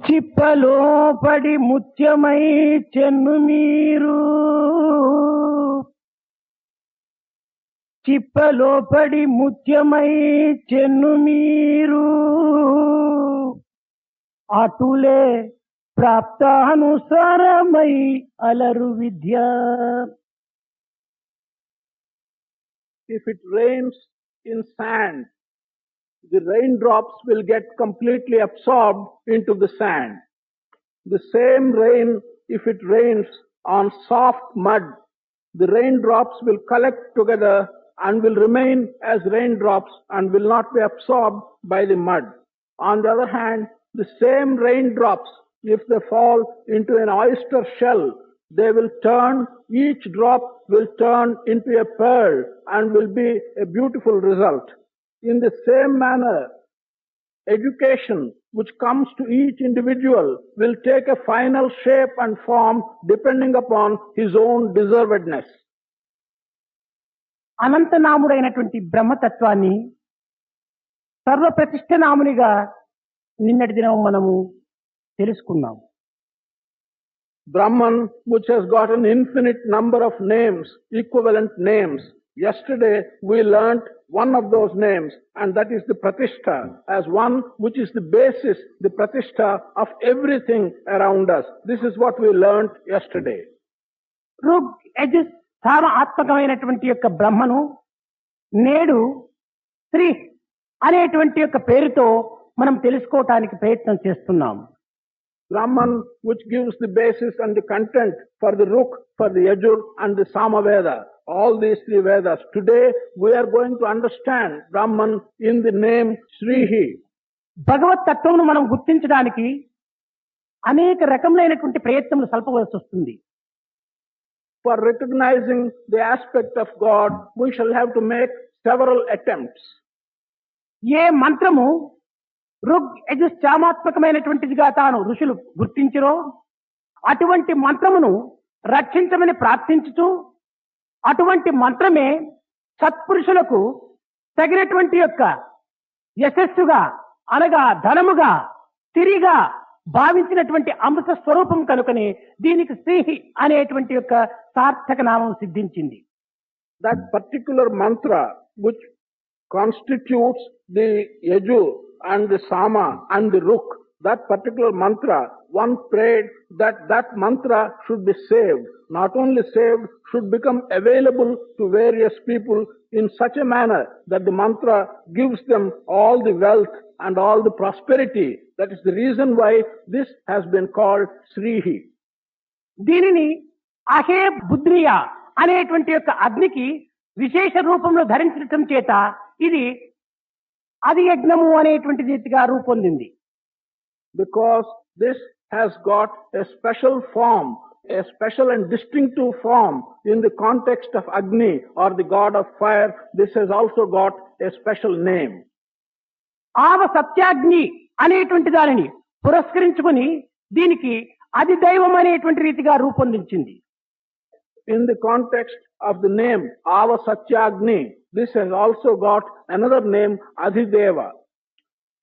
చిప్పలో పడి ముత్యమై చెన్ను మీరు, చిప్పలో పడి ముత్యమై చెన్ను మీరు, అటులే ప్రాప్తానుసారమై అలరు విద్య. If it rains in sand, the raindrops will get completely absorbed into the sand. The same rain, if it rains on soft mud, the raindrops will collect together and will remain as raindrops and will not be absorbed by the mud. On the other hand, the same raindrops, if they fall into an oyster shell, they will turn, each drop will turn into a pearl and will be a beautiful result. In the same manner, education which comes to each individual will take a final shape and form depending upon his own deservedness. అనంతనాముడైనటువంటి బ్రహ్మతత్వాన్ని సర్వప్రతిష్ఠనామునిగా నిన్నటి దినం మనము తెలుసుకున్నాం. Brahman, which has got an infinite number of names, equivalent names. Yesterday we learnt one of those names, and that is the Pratishtha, as one which is the basis, the Pratishtha of everything around us. This is what we learnt yesterday. ఋగ్ యజుః సామ ఆత్మకమైనటువంటి యొక్క బ్రహ్మను నేడు శ్రీ అనేటువంటి యొక్క పేరుతో మనం తెలుసుకోవటానికి ప్రయత్నం చేస్తున్నాం. Brahman, which gives the basis and the content for the Ruk, for the Yajur and the Samaveda, all these three Vedas. Today we are going to understand Brahman in the name Srihi. భగవత్ తత్వమును మనం గుర్తించడానికి అనేక రకములైనటువంటి ప్రయత్నములు సల్పవలసి వస్తుంది. For recognizing the aspect of God, we shall have to make several attempts. ఏ మంత్రము ఋగ్ యజుః సామాత్మకమైనటువంటిదిగా తాను ఋషులు గుర్తించరో అటువంటి మంత్రమును రక్షించమని ప్రార్థించుతూ అటువంటి మంత్రమే సత్పురుషులకు తగినటువంటి యొక్క యశస్సుగా అనగా ధనముగా తిరిగా భావించినటువంటి అమృత స్వరూపం కనుకనే దీనికి శ్రీహి అనేటువంటి యొక్క సార్థక నామం సిద్ధించింది. That particular mantra which constitutes the Yajur and the Sama and the Ruk, that particular mantra, one prayed that that mantra should be saved. Not only saved, should become available to various people in such a manner that the mantra gives them all the wealth and all the prosperity. That is the reason why this has been called Srihi. దీనిని అహే బుద్రియ అనేటువంటి యొక్క అగ్నికి విశేష రూపంలో ధరించడం చేత ఇది అది యజ్ఞము అనేటువంటి రీతిగా రూపొందింది. Because this has got a special form, a special and distinctive form in the context of Agni or the god of fire, this has also got a special name. ఆవ సత్యాగ్ని అనేటువంటి దానిని పురస్కరించుకుని దీనికి అధిదైవం అనేటువంటి రీతిగా రూపొందించింది. In the context of the name Ava Satyagni, this has also got another name Adhideva.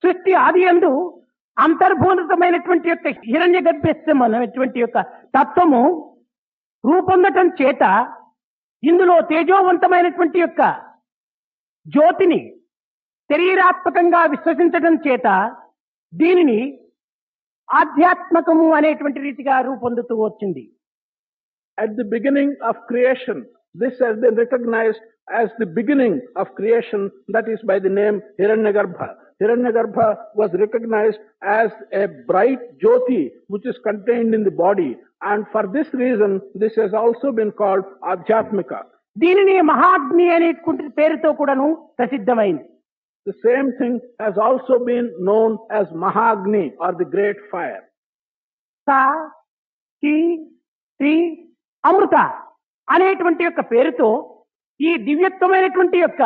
సృష్టి ఆది యందు అంతర్భూతమైనటువంటి యొక్క హిరణ్య గర్భస్థం అనేటువంటి యొక్క తత్వము రూపొందటం చేత ఇందులో తేజోవంతమైనటువంటి యొక్క జ్యోతిని శరీరాత్మకంగా విశ్వసించడం చేత దీనిని ఆధ్యాత్మకము అనేటువంటి రీతిగా రూపొందుతూ వచ్చింది. At the beginning of creation, this has been recognized as the beginning of creation, that is by the name Hiranyagarbha. Hiranyagarbha was recognized as a bright jyoti which is contained in the body, and for this reason this has also been called Adhyatmika. దీనిని మహాగ్ని అనేటువంటి పేరుతో కూడాను ప్రసిద్ధమైంది. The same thing has also been known as Mahagni or the great fire. సా కి శ్రీ అమృత అనేటువంటి యొక్క పేరుతో ఈ దివ్యత్వమైనటువంటి యొక్క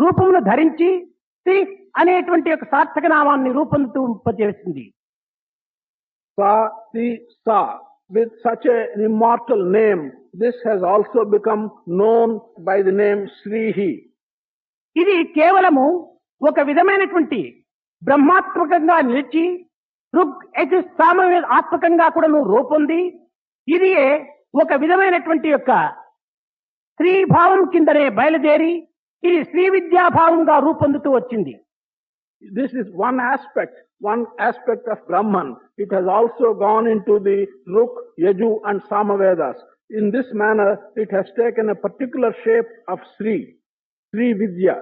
రూపమును ధరించి శ్రీ అనేటువంటి యొక్క సార్థక నామాన్ని రూపొందింపజేసింది. Sa, Ti, Sa, with such an immortal name, this has also become known by the name Srihi. ఇది కేవలము ఒక విధమైనటువంటి బ్రహ్మాత్మకంగా నిలిచి ఋగ్ యజు సామవేద ఆత్మకంగా కూడా రూపొంది ఇది ఒక విధమైనటువంటి యొక్క స్త్రీ భావం కిందనే బయలుదేరి ఇది శ్రీ విద్యాభావంగా రూపొందుతూ వచ్చింది. This is one aspect of Brahman. It has also gone into the Ruk, Yaju and Samavedas. In this manner, it has taken a particular shape of Sri Vidya.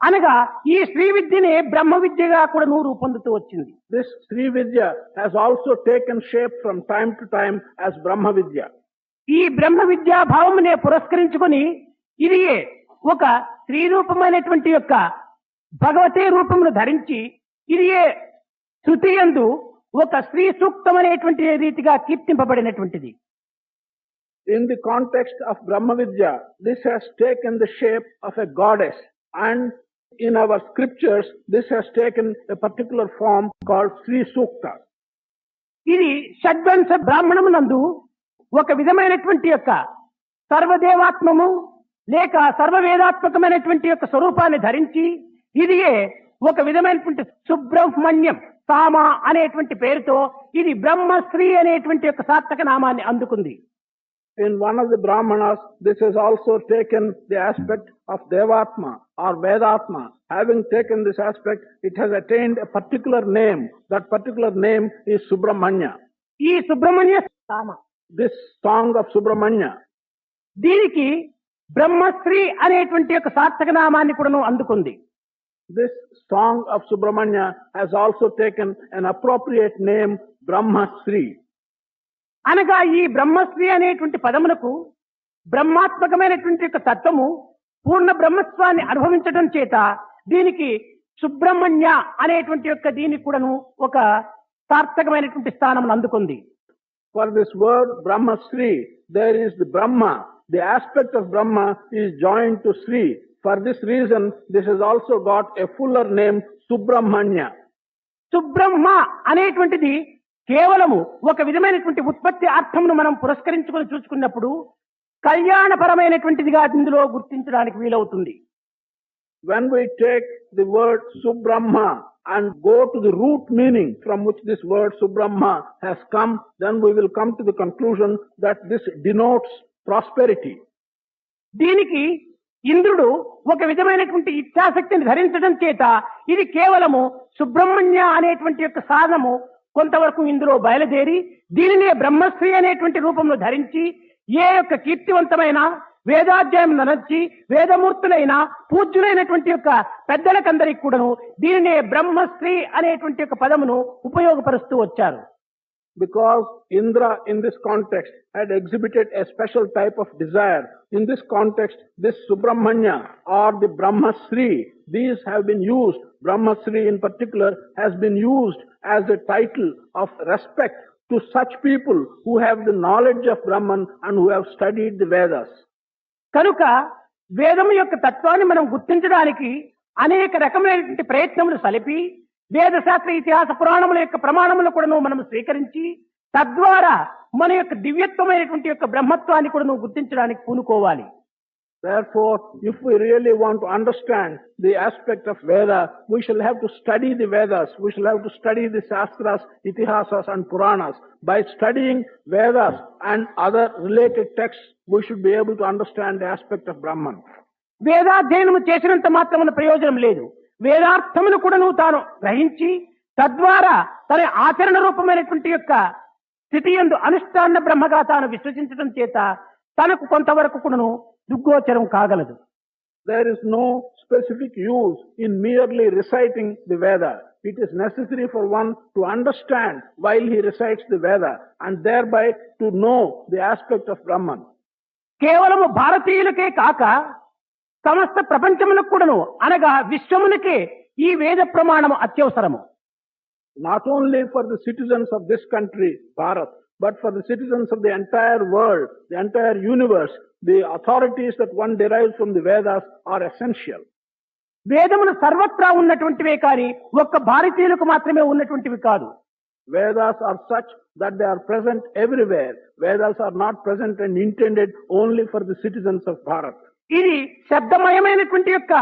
అనగా ఈ శ్రీ విద్యనే బ్రహ్మ విద్యగా కూడా రూపొందుతూ వచ్చింది. This Sri Vidya has also taken shape from time to time as Brahma Vidya. ఈ బ్రహ్మ విద్యా భావమునే పురస్కరించుకొని ఇది ఒక స్త్రీ రూపమైనటువంటి యొక్క భగవతే రూపమును ధరించి ఇది శృతి యందు ఒక స్త్రీ సూక్తమనేటువంటి రీతిగా కీర్తింపబడినటువంటిది. In the context of Brahma Vidya, this has taken the shape of a goddess, and in our scriptures, this has taken a particular form called Sri Sukta. ఇది షడ్వంశ బ్రాహ్మణమునందు ఒక విధమైనటువంటి యొక్క సర్వదేవాత్మము లేక సర్వవేదాత్మకమైనటువంటి యొక్క స్వరూపాన్ని ధరించి ఇది ఒక విధమైనటువంటి సుబ్రహ్మణ్యం సామ అనేటువంటి పేరుతో ఇది బ్రహ్మశ్రీ అనేటువంటి యొక్క సార్థక నామాన్ని అందుకుంది. In one of the Brahmanas, this has also taken the aspect of Devatma or Vedatma. Having taken this aspect, it has attained a particular name. That particular name is Subramanya. ఈ సుబ్రహ్మణ్య సామ, this song of Subramanya, దీనికి బ్రహ్మశ్రీ అనేటువంటి యొక్క సార్థక నామాన్ని కూడా అందుకుంది. This song of Subramanya has also taken an appropriate name, Brahmasri. అనగా ఈ బ్రహ్మశ్రీ అనేటువంటి పదమునకు బ్రహ్మాత్మకమైనటువంటి యొక్క తత్వము పూర్ణ బ్రహ్మత్వాన్ని అనుభవించడం చేత దీనికి సుబ్రహ్మణ్య అనేటువంటి యొక్క దీనికి కూడాను ఒక సార్థకమైనటువంటి స్థానం అందుకుంది. For this word Brahmasri, there is the Brahma. The aspect of Brahma is joined to Sri. For this reason, this has also got a fuller name, Subramanya. Subrahma అనేటువంటిది కేవలము ఒక విధమైనటువంటి ఉత్పత్తి అర్థమును మనం పురస్కరించుకొని చూసుకున్నప్పుడు కళ్యాణపరమైనటువంటిదిగా ఇందులో గుర్తించడానికి వీలవుతుంది. When we take the word Subrahma and go to the root meaning from which this word Subrahma has come, then we will come to the conclusion that this denotes prosperity. దీనికి ఇంద్రుడు ఒక విధమైనటువంటి ఇచ్ఛాశక్తిని ధరించడం చేత ఇది కేవలము సుబ్రహ్మణ్య అనేటువంటి యొక్క సాధనము కొంతవరకు ఇందులో బయలుదేరి దీనినే బ్రహ్మశ్రీ అనేటువంటి రూపంలో ధరించి ఏ యొక్క కీర్తివంతమైన వేదాధ్యాయం నచ్చి వేదమూర్తులైన పూజ్యులైనటువంటి యొక్క పెద్దలకందరికి కూడాను దీనినే బ్రహ్మశ్రీ అనేటువంటి యొక్క పదమును ఉపయోగపరుస్తూ వచ్చారు. Because Indra in this context had exhibited a special type of desire. In this context, this Subramanya or the Brahmasri, these have been used. Brahmasri in particular has been used as a title of respect to such people who have the knowledge of Brahman and who have studied the Vedas. కనుక వేదము యొక్క తత్వాన్ని మనం గుర్తించడానికి అనేక రకమైనటువంటి ప్రయత్నములు సలిపి వేదశాస్త్ర ఇతిహాస పురాణముల యొక్క ప్రమాణములు కూడా మనం స్వీకరించి తద్వారా మన యొక్క దివ్యత్వమైనటువంటి యొక్క బ్రహ్మత్వాన్ని కూడా గుర్తించడానికి పూనుకోవాలి. Therefore, if we really want to understand the aspect of Veda, we shall have to study the Vedas. We shall have to study the Shastras, Itihasas and Puranas. By studying Vedas and other related texts, we should be able to understand the aspect of Brahman. వేదాధ్యయనము చేసినంత మాత్రమున ప్రయోజనం లేదు. వేదార్థమును కూడా తాను గ్రహించి తద్వారా తన ఆచరణ రూపమైనటువంటి యొక్క స్థితి యందు అనుష్ఠాన బ్రహ్మగా తాను విశ్వసించడం చేత తనకు కొంతవరకు కూడాను దుగ్గోచరం కాగలదు. There is no specific use in merely reciting the Veda. It is necessary for one to understand while he recites the Veda and thereby to know the aspect of Brahman. కేవలము భారతీయులకే కాక సమస్త ప్రపంచమునకు కూడాను అనగా విశ్వమునకే ఈ వేద ప్రమాణము అత్యవసరము. Not only for the citizens of this country, Bharat, but for the citizens of the entire world, the entire universe, the authorities that one derives from the Vedas are essential. వేదములు సర్వత్రా ఉన్నటువంటివే కానీ ఒక్క భారతీయులకు మాత్రమే ఉన్నటువంటివి కాదు. Vedas are such that they are present everywhere. Vedas are not present and intended only for the citizens of Bharat. ఇది శబ్దమయమైనటువంటి యొక్క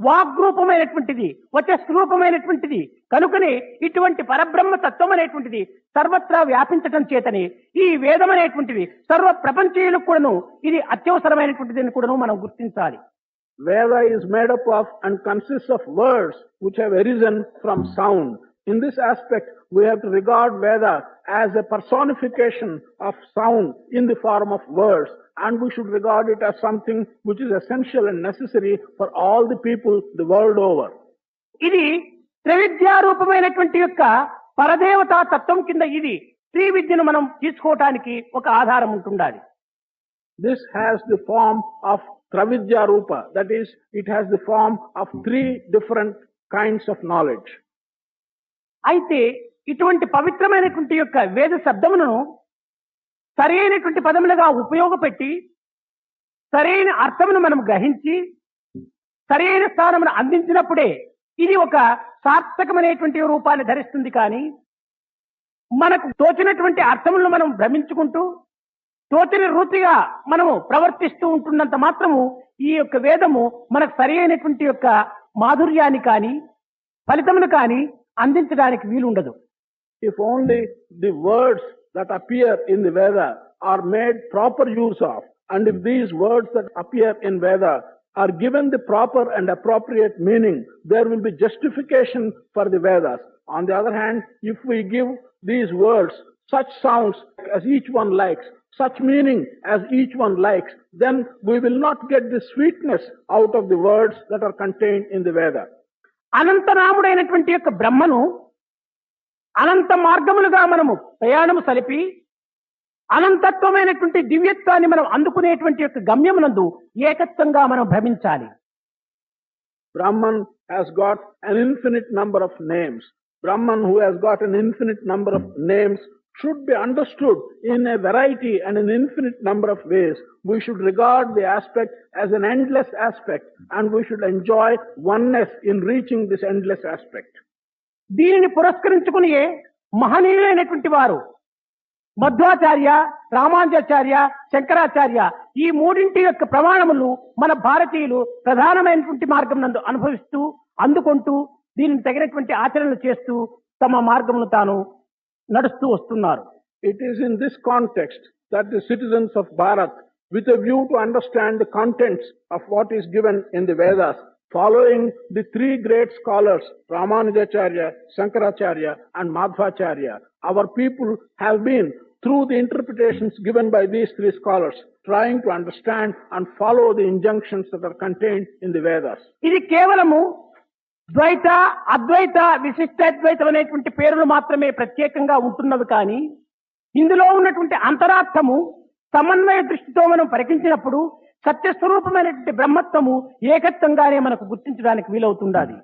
వాగ్రూపమైనటువంటిది, వచస్రూపమైనటువంటిది. కనుకనే ఇటువంటి పరబ్రహ్మ తత్వం అనేటువంటిది సర్వత్రా వ్యాపించటం చేతనే ఈ వేదం అనేటువంటిది సర్వ ప్రపంచీయులకు కూడాను ఇది అత్యవసరమైనటువంటిది అని కూడాను మనం గుర్తించాలి. Veda is made up of and consists of words which have arisen from sound. In this aspect, we have to regard Veda as a personification of sound in the form of words, and we should regard it as something which is essential and necessary for all the people the world over. ఇది త్రివిద్యారూపమైనటువంటి యొక్క పరదేవతా తత్వం కింద ఇది three విద్యను మనం తీసుకోవటానికి ఒక ఆధారం ఉంటుండాలి. This has the form of Travidya Rupa, that is, it has the form of three different kinds of knowledge. అయితే ఇటువంటి పవిత్రమైనటువంటి యొక్క వేద శబ్దమును సరైనటువంటి పదములుగా ఉపయోగపెట్టి సరైన అర్థమును మనం గ్రహించి సరైన స్థానమును అందించినప్పుడే ఇది ఒక సార్థకమైనటువంటి రూపాన్ని ధరిస్తుంది. కానీ మనకు తోచినటువంటి అర్థములను మనం భ్రమించుకుంటూ తోచిన రీతిగా మనము ప్రవర్తిస్తూ ఉంటున్నంత మాత్రము ఈ యొక్క వేదము మనకు సరి అయినటువంటి యొక్క మాధుర్యాన్ని కానీ ఫలితమును కానీ అందించడానికి వీలుండదు. If only the words that appear in the Veda are made proper use of, and if these words that appear in Veda are given the proper and appropriate meaning, there will be justification for the Vedas. On the other hand, if we give these words such sounds as each one likes, such meaning as each one likes, then we will not get the sweetness out of the words that are contained in the Veda. అనంతనాముడైనటువంటి యొక్క బ్రహ్మను అనంత మార్గములుగా మనము ప్రయాణము సలిపి అనంతత్వమైనటువంటి దివ్యత్వాన్ని మనం అందుకునేటువంటి యొక్క గమ్యమునందు ఏకత్వంగా మనం భ్రమించాలి. Brahman has got an infinite number of names. Brahman, who has got an infinite number of names, should be understood in a variety and an infinite number of ways. We should regard the aspect as an endless aspect, and we should enjoy oneness in reaching this endless aspect. దీనిని పురస్కరించుకుని మహనీయులైనటువంటి వారు మధ్వాచార్య, రామానుజాచార్య, శంకరాచార్య ఈ మూడింటి యొక్క ప్రమాణములు మన భారతీయులు ప్రధానమైనటువంటి మార్గం నందు అనుభవిస్తూ అందుకుంటూ దీనిని తగినటువంటి ఆచరణలు చేస్తూ తమ మార్గమును తాను నడుస్తూ వస్తున్నారు. It is in this context that the citizens of Bharat, with a view to understand the contents of what is given in the Vedas, following the three great scholars, Ramanujacharya, Shankaracharya and Madhvacharya, our people have been, through the interpretations given by these three scholars, trying to understand and follow the injunctions that are contained in the Vedas. ఇది కేవలము ద్వైత, అద్వైత, విశిష్టాద్వైతం అనేటువంటి పేర్లు మాత్రమే ప్రత్యేకంగా ఉంటున్నవి. కానీ ఇందులో ఉన్నటువంటి అంతరార్థము సమన్వయ దృష్టితో మనం పరికించినప్పుడు సత్యస్వరూపమైనటువంటి బ్రహ్మత్వము ఏకత్వంగానే మనకు గుర్తించడానికి వీలవుతుండాలి.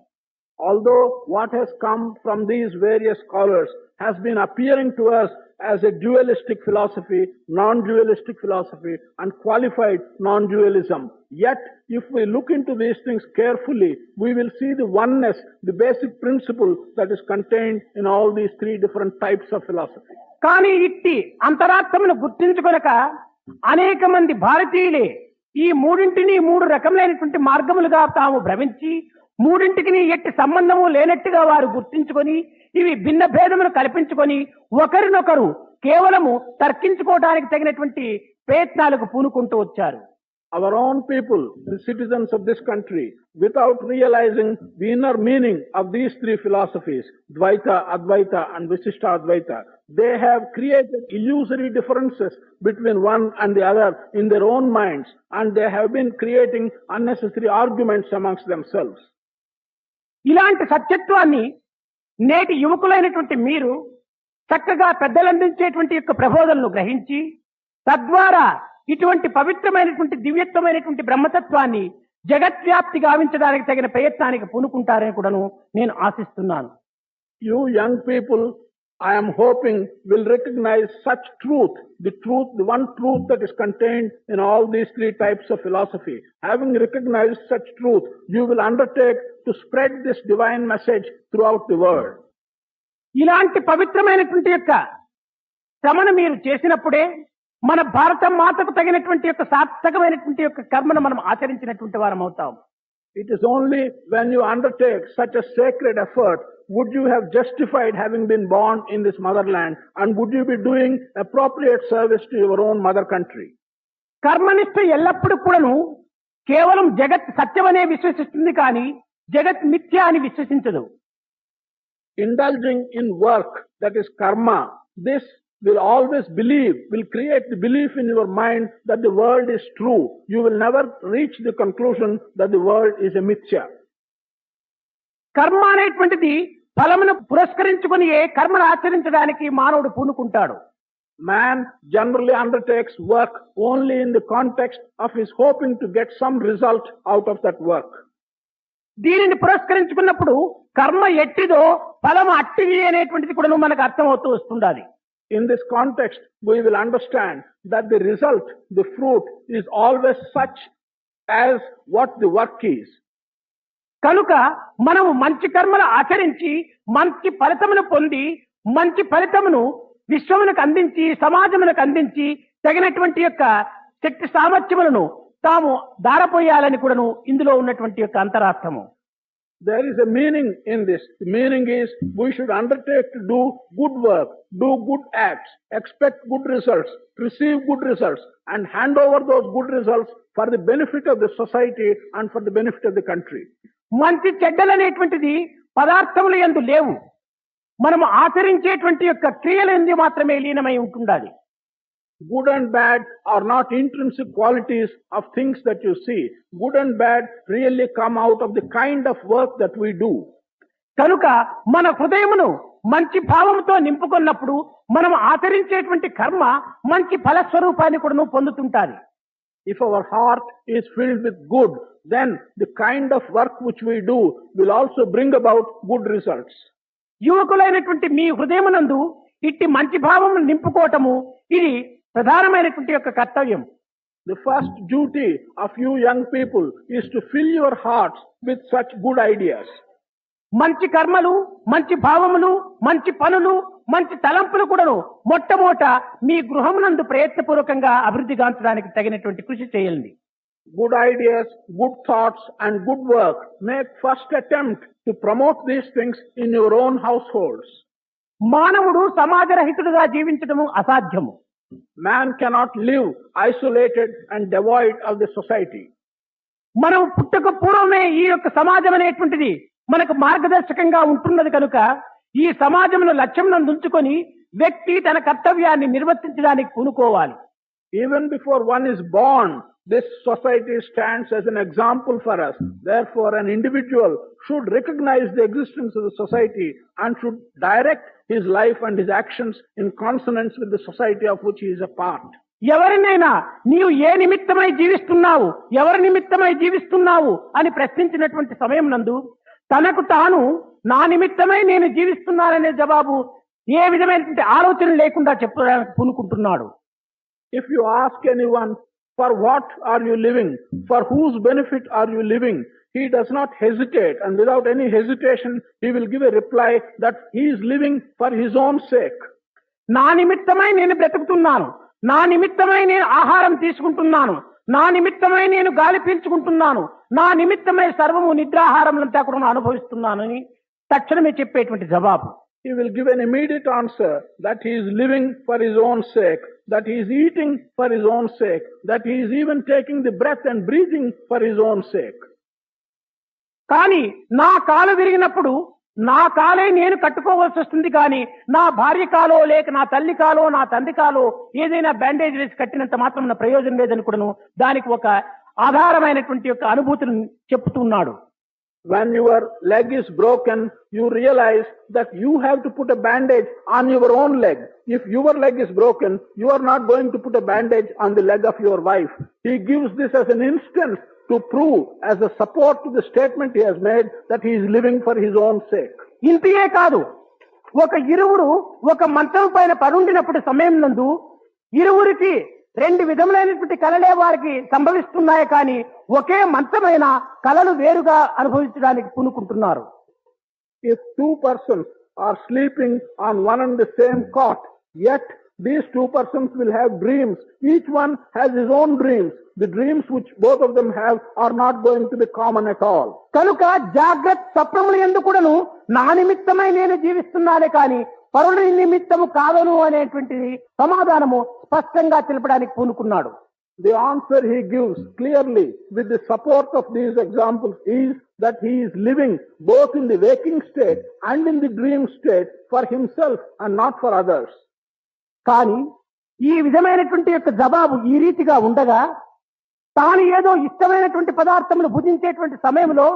Although what has come from these various scholars has been appearing to us as a dualistic philosophy, non-dualistic philosophy, and qualified non-dualism, yet if we look into these things carefully, we will see the oneness, the basic principle that is contained in all these three different types of philosophy. కానీ ఇట్టి అంతరార్థమును గుర్తించుకొనక అనేక మంది భారతీయులే ఈ మూడింటిని మూడు రకములైనటువంటి మార్గములుగా తాము భ్రమించి మూడింటికి ఎట్టి సంబంధము లేనట్టుగా వారు గుర్తించుకొని ఇవి భిన్న భేదములు కల్పించుకొని ఒకరినొకరు కేవలము తర్కించుకోవడానికి తగినటువంటి ప్రయత్నాలకు పూనుకుంటూ వచ్చారు. Our own people, the citizens of this country, without realizing the inner meaning of these three philosophies, Dvaita, Advaita and Visishtadvaita, they have created illusory differences between one and the other in their own minds, and they have been creating unnecessary arguments amongst themselves. ఇలాంటి సత్యత్వాన్ని నేటి యువకులైనటువంటి మీరు చక్కగా పెద్దలందించేటువంటి యొక్క ప్రబోధనలు గ్రహించి తద్వారా ఇటువంటి పవిత్రమైనటువంటి దివ్యత్వమైనటువంటి బ్రహ్మతత్వాన్ని జగద్వ్యాప్తి గావించడానికి తగిన ప్రయత్నానికి పూనుకుంటారని కూడాను నేను ఆశిస్తున్నాను. You young people, I am hoping, will recognize such truth, the one truth that is contained in all these three types of philosophy. Having recognized such truth, you will undertake to spread this divine message throughout the world. ఇలాంటి పవిత్రమైనటువంటి యొక్క శ్రమను మీరు చేసినప్పుడే మన భారత మాతకు తగినటువంటి యొక్క సార్థకమైనటువంటి యొక్క కర్మను మనం ఆచరించినటువంటి వారం అవుతాం. It is only when you undertake such a sacred effort would you have justified having been born in this motherland, and would you be doing appropriate service to your own mother country. కర్మనిష్ట ఎల్లప్పుడూ కూడాను కేవలం జగత్ సత్యమనే విశ్వసిస్తుంది కానీ జగత్ మిథ్య అని విశ్వసించదు. Indulging in work, that is karma, this will always will create the belief in your mind that the world is true. You will never reach the conclusion that the world is a mithya. కర్మ అనేటువంటిది ఫలమును పురస్కరించుకుని కర్మను ఆచరించడానికి మానవుడు పూనుకుంటాడు. Man generally undertakes work only in the context of his hoping to get some result out of that work. దీనిని పురస్కరించుకున్నప్పుడు కర్మ ఎట్టిదో ఫలము అట్టిది అనేటువంటిది కూడా మనకు అర్థమవుతూ వస్తుండాలి. In this context, we will understand that the result, the fruit, is always such as what the work is. కనుక మనము మంచి కర్మలు ఆచరించి మంచి ఫలితమును పొంది మంచి ఫలితమును విశ్వమునకు అందించి సమాజమునకు అందించి తగినటువంటి యొక్క శక్తి సామర్థ్యములను తాము దారపోయాలని కూడాను ఇందులో ఉన్నటువంటి యొక్క అంతరార్థము. There is a meaning in this. The meaning is we should undertake to do good work, do good acts, expect good results, receive good results, and hand over those good results for the benefit of the society and for the benefit of the country. మంచి చెడ్డలనేటువంటిది పదార్థములు యందు లేవు. మనము ఆచరించేటువంటి యొక్క క్రియల యందు మాత్రమే లీనమై ఉంటుండాలి. Good and bad are not intrinsic qualities of things that you see. Good and bad really come out of the kind of work that we do. కనుక మన హృదయమును మంచి భావముతో నింపుకున్నప్పుడు మనం ఆచరించేటువంటి కర్మ మంచి ఫలస్వరూపాన్ని కూడా పొందుతుంటాది. If our heart is filled with good, then the kind of work which we do will also bring about good results. యువకులైనటువంటి మీ హృదయమునందు ఇట్టి మంచి భావమును నింపుకోవటము ఇది ప్రధానమైనటువంటి యొక్క కర్తవ్యం. The first duty of you young people is to fill your hearts with such good ideas. మంచి కర్మలు, మంచి భావములు, మంచి పనులు, మంచి తలంపులు కూడాను మొట్టమొదట మీ గృహమునందు ప్రయత్నపూర్వకంగా అభివృద్ధి గాంచడానికి తగినటువంటి కృషి చేయండి. Good ideas, good thoughts, and good work. Make first attempt to promote these things in your own households. మానవుడు సమాజరహితుడుగా జీవించడము అసాధ్యము. Man cannot live isolated and devoid of the society. మనం పుట్టక పూర్వమే ఈ యొక్క సమాజం అనేటువంటిది మనకు మార్గదర్శకంగా ఉంటున్నది కనుక ఈ సమాజంలో లక్ష్యం ఉంచుకొని వ్యక్తి తన కర్తవ్యాన్ని నిర్వర్తించడానికి పూనుకోవాలి. Even before one is born, this society stands as an example for us. Therefore, an individual should recognize the existence of the society and should direct his life and his actions in consonance with the society of which he is a part. ఎవరినైనా నీవు ఏ నిమిత్తమై జీవిస్తున్నావు, ఎవరి నిమిత్తమై జీవిస్తున్నావు అని ప్రశ్నించినటువంటి సమయం నందు తనకు తాను నా నిమిత్తమై నేను జీవిస్తున్నాననే జవాబు ఏ విధమైనటువంటి ఆలోచన లేకుండా చెప్పడానికి పూనుకుంటున్నాడు. If you ask anyone, for what are you living? For whose benefit are you living? He does not hesitate, and without any hesitation, he will give a reply that he is living for his own sake. నా నిమిత్తమై నేను బ్రతుకుతున్నాను, నా నిమిత్తమై నేను ఆహారం తీసుకుంటున్నాను, నా నిమిత్తమై నేను గాలి పీల్చుకుంటున్నాను, నా నిమిత్తమై సర్వము నిద్రాహారములంతా కూడా అనుభవిస్తున్నానని తక్షణమే చెప్పేటువంటి జవాబు. He will give an immediate answer that he is living for his own sake, that he is eating for his own sake, that he is even taking the breath and breathing for his own sake. కానీ నా కాలు విరిగినప్పుడు నా కాలే నేను కట్టుకోవాల్సి వస్తుంది కానీ నా భార్య కాలో లేక నా తల్లి కాలో నా తండ్రి కాలో ఏదైనా బ్యాండేజ్ వేసి కట్టినంత మాత్రం నా ప్రయోజనం లేదని కూడాను దానికి ఒక ఆధారమైనటువంటి యొక్క అనుభూతిని చెప్తున్నాడు. When your leg is broken, you realize that you have to put a bandage on your own leg. If your leg is broken, you are not going to put a bandage on the leg of your wife. He gives this as an instance to prove as a support to the statement he has made that he is living for his own sake. ఇంతే కాదు, ఒక ఇరువురు ఒక మంచం పైన పరుండినప్పుడు సమయం నందు ఇరువురికి రెండు విధములైనటువంటి కలలే వారికి సంభవిస్తున్నాయి కానీ ఒకే మంచమైన కలలు వేరుగా అనుభవించడానికి పూనుకుంటున్నారు. If two persons are sleeping on one and the same cot, yet these two persons will have dreams. Each one has his own dreams. The dreams which both of them have are not going to be common at all. కనుక జాగ్రత్త స్వప్నముల యందు కూడాను నా నిమిత్తమై నేను జీవిస్తున్నానే కాని పరుల నిమిత్తము కాదను అనేటువంటిది సమాధానము స్పష్టంగా తెలపడానికి పూనుకున్నాడు. The answer he gives clearly with the support of these examples is that he is living both in the waking state and in the dream state for himself and not for others. కానీ ఈ విధమైనటువంటి యొక్క జవాబు ఈ రీతిగా ఉండగా తాను ఏదో ఇష్టమైనటువంటి పదార్థములు భుజించేటువంటి సమయంలో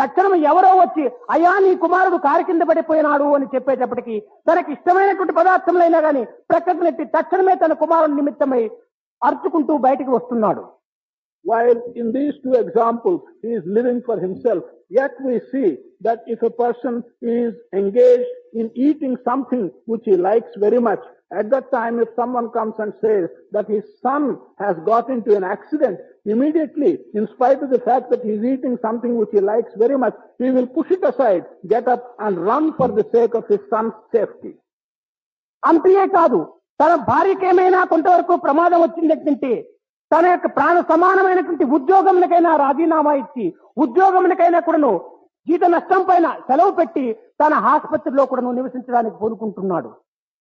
తక్షణం ఎవరో వచ్చి అయ్యా నీ కుమారుడు కారు కింద పడిపోయినాడు అని చెప్పేటప్పటికి తనకి ఇష్టమైనటువంటి పదార్థములైనా గాని ప్రక్కనెత్తి తక్షణమే తన కుమారుని నిమిత్తమై అర్చుకుంటూ బయటికి వస్తున్నాడు. While in these two examples he is living for himself, yet we see that if a person is engaged in eating something which he likes very much, at that time if someone comes and says that his son has got into an accident, immediately, in spite of the fact that he is eating something which he likes very much, he will push it aside, get up and run for the sake of his son's safety. అంతే కాదు, తన భార్యకేమైనా కొంతవరకు ప్రమాదం వచ్చిందంటే తన యొక్క ప్రాణ సమానమైనటువంటి ఉద్యోగమునకైనా రాజీనామా ఇచ్చి ఉద్యోగమునకైనా కూడాను జీత నష్టం పైన సెలవు పెట్టి తన ఆసుపత్రిలో కూడాను నివసించడానికి కోరుకుంటున్నాడు.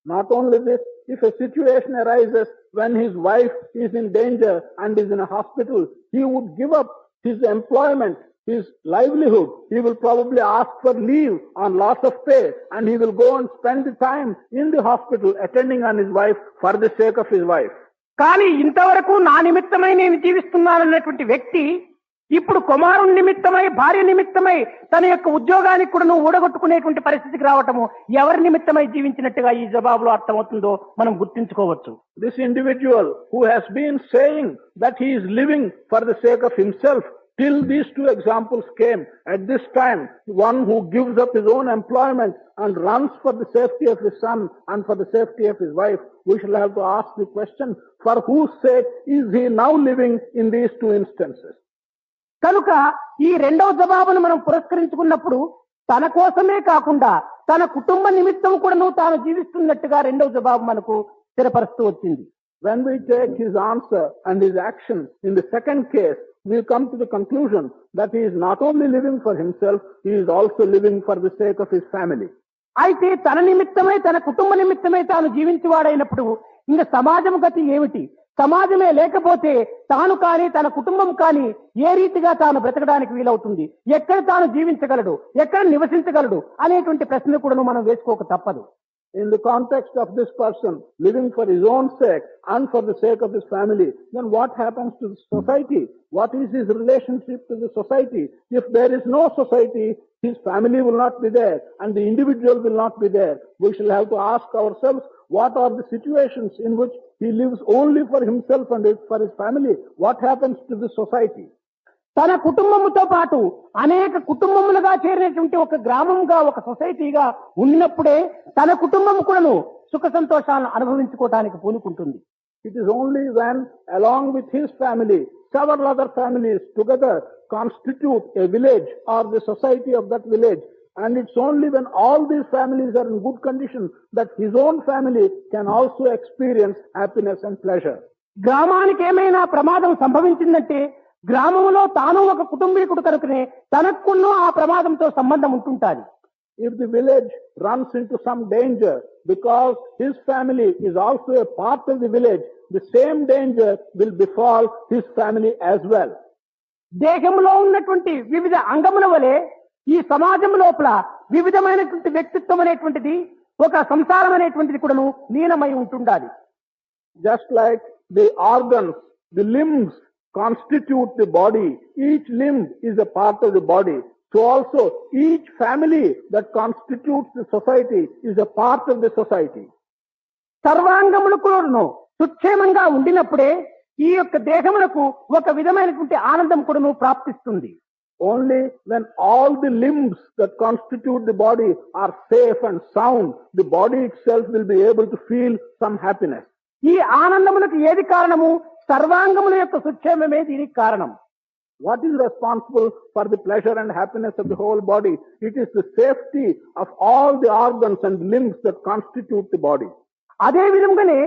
Not only this, if a situation arises when his wife is in danger and is in a hospital, he would give up his employment, his livelihood. He will probably ask for leave on loss of pay and he will go and spend the time in the hospital attending on his wife for the sake of his wife. కానీ ఇంతవరకు నా నిమిత్తమై నేను జీవిస్తున్నానన్నటువంటి వ్యక్తి ఇప్పుడు కుమారుని నిమిత్తమై భార్య నిమిత్తమై తన యొక్క ఉద్యోగానికి కూడా ఊడగొట్టుకునేటువంటి పరిస్థితికి రావటము ఎవరి నిమిత్తమై జీవించినట్టుగా ఈ జవాబులో అర్థమవుతుందో మనం గుర్తించుకోవచ్చు. This individual who has been saying that he is living for the sake of himself till these two examples came, at this time one who gives up his own employment and runs for the safety of his son and for the safety of his wife, we shall have to ask the question, for whose sake is he now living in these two instances? కనుక ఈ రెండవ జవాబును మనం పురస్కరించుకున్నప్పుడు తన కోసమే కాకుండా తన కుటుంబ నిమిత్తం కూడా తాను జీవిస్తున్నట్టుగా రెండవ జవాబు మనకు స్థిరపరుస్తూ వచ్చింది. When we take his answer and his action in the second case, we come to the conclusion that he is not only living for himself, he is also living for the sake of his family. అయితే తన నిమిత్తమై తన కుటుంబ నిమిత్తమై తాను జీవించేవాడైనప్పుడు ఇంకా సమాజం గతి ఏమిటి, సమాజమే లేకపోతే తాను కానీ తన కుటుంబం కానీ ఏ రీతిగా తాను బ్రతకడానికి వీలవుతుంది, ఎక్కడ తాను జీవించగలడు, ఎక్కడ నివసించగలడు అనేటువంటి ప్రశ్న కూడా మనం వేసుకోక తప్పదు. In the context of this person living for his own sake and for the sake of his family, then what happens to the society? What is his relationship to the society? If there is no society, his family will not be there and the individual will not be there. We shall have to ask ourselves, what are the situations in which he lives only for himself and for his family? What happens to the society? తన కుటుంబముతో పాటు అనేక కుటుంబములుగా చేరినటువంటి ఒక గ్రామంగా ఒక సొసైటీగా ఉన్నప్పుడే తన కుటుంబం కూడాను సుఖ సంతోషాలను అనుభవించుకోవడానికి పూనుకుంటుంది. It is only when along with his family several other families together constitute a village or the society of that village, and it's only when all these families are in good condition that his own family can also experience happiness and pleasure. గ్రామానికి ఏమైనా ప్రమాదం సంభవించిందంటే గ్రామంలో తాను ఒక కుటుంబీకుడు కనుకనే తనకున్న ఆ ప్రమాదంతో సంబంధం ఉంటుంటాది. If the village runs into some danger because his family is also a part of the village, the same danger will befall his family as well. దేహంలో ఉన్నటువంటి వివిధ అంగముల వలె ఈ సమాజం లోపల వివిధమైనటువంటి వ్యక్తిత్వం అనేటువంటిది ఒక సంసారం అనేటువంటిది కూడాను లీనమై ఉంటుండాలి. Just like the organs, the limbs constitute the body, each limb is a part of the body. So also each family that constitutes the society is a part of the society. సర్వాంగములు కూడాను సుక్షేమంగా ఉండినప్పుడే ఈ యొక్క దేహమునకు ఒక విధమైనటువంటి ఆనందం కూడాను ప్రాప్తిస్తుంది. Only when all the limbs that constitute the body are safe and sound, the body itself will be able to feel some happiness. ఈ ఆనందములకు ఏది కారణము? సర్వాంగముల యొక్క సుక్షేమమే దీనికి కారణం. What is responsible for the pleasure and happiness of the whole body? It is the safety of all the organs and limbs that constitute the body. అదే విధంగానే